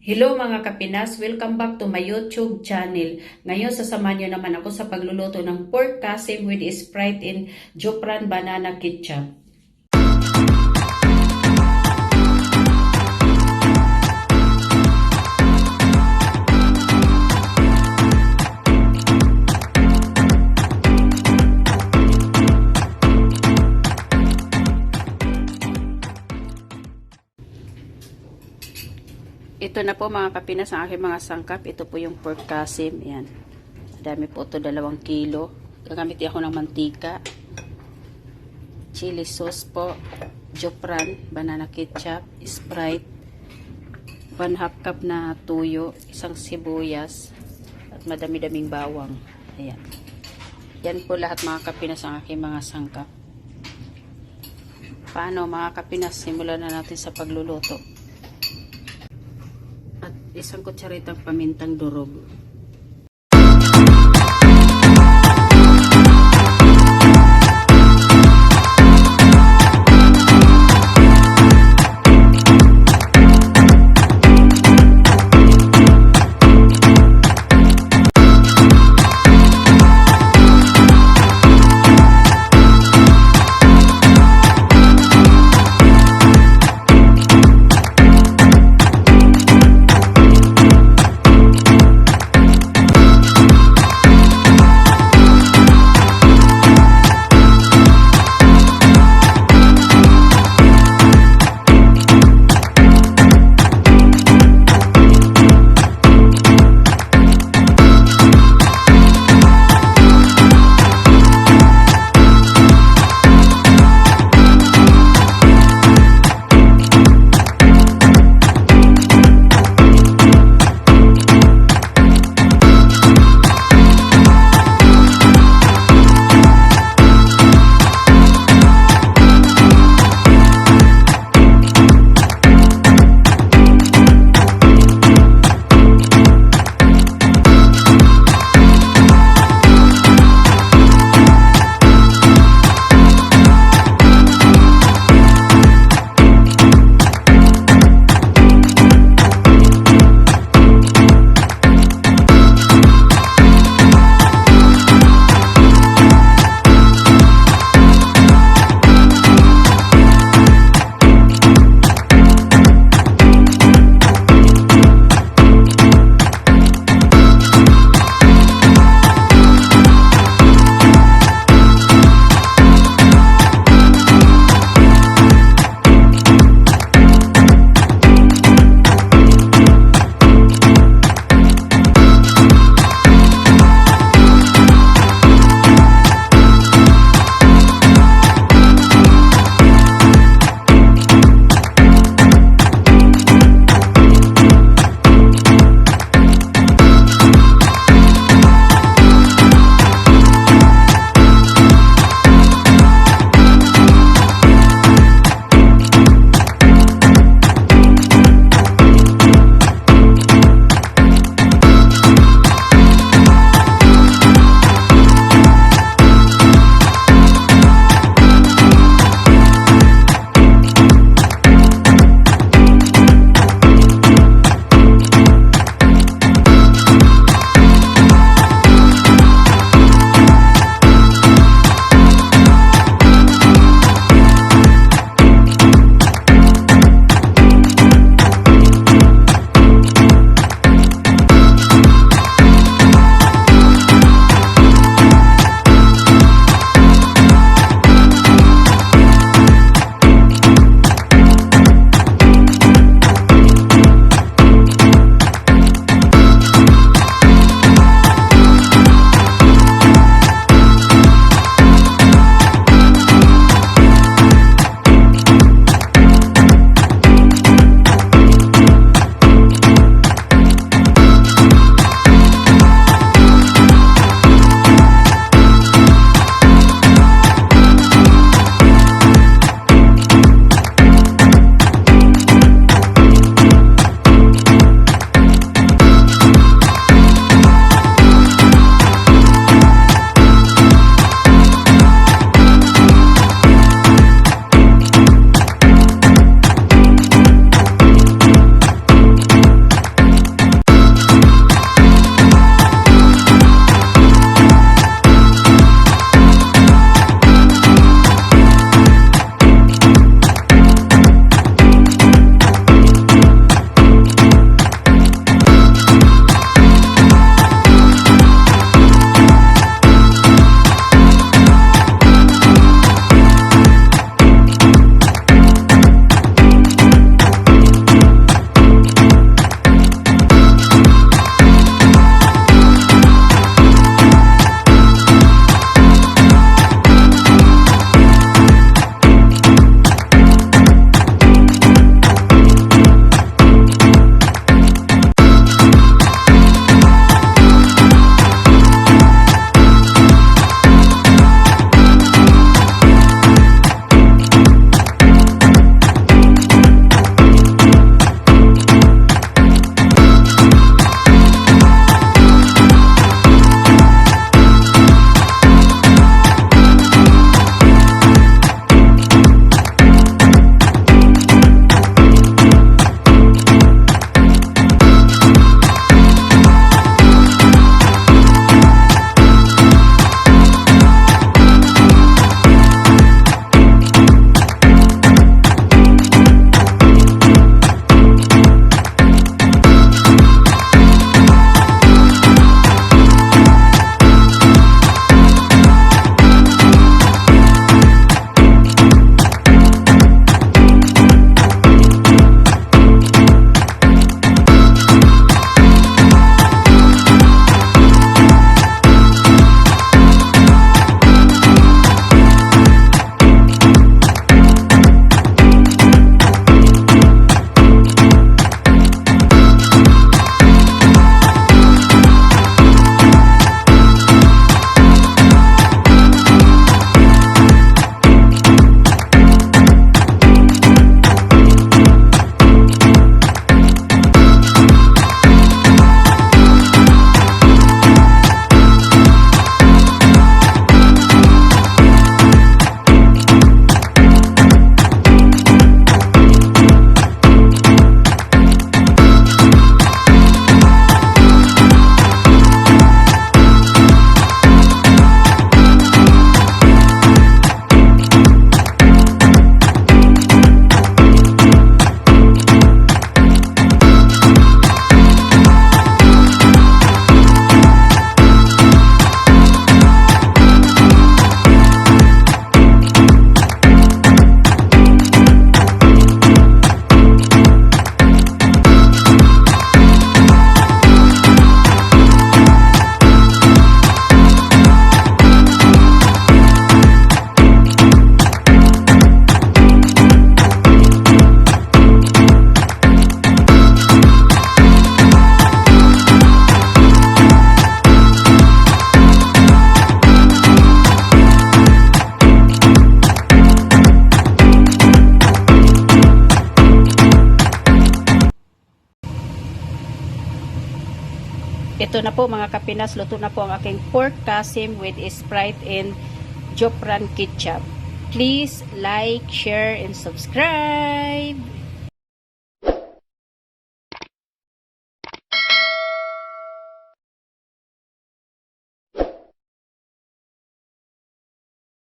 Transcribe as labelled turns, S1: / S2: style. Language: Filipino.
S1: Hello mga kapinas! Welcome back to my YouTube channel. Ngayon sasamahan niyo naman ako sa pagluluto ng pork kasim with Sprite and Banana ketchup. Ito na po mga kapinas ang aking mga sangkap. Ito po yung pork kasim. Yan. Madami po ito, 2 kilo. Gagamit ako ng mantika. Chili sauce po. Banana ketchup. Sprite. 1/2 cup na tuyo. Isang sibuyas. At madami-daming bawang. Ayan. Yan po lahat mga kapinas ang aking mga sangkap. Paano mga kapinas? Simulan na natin sa pagluluto. Isang kutsaritang pamintang durog. ito na po mga kapinas, luto na po ang aking pork kasim with Sprite and ketchup. Please like, share, and subscribe.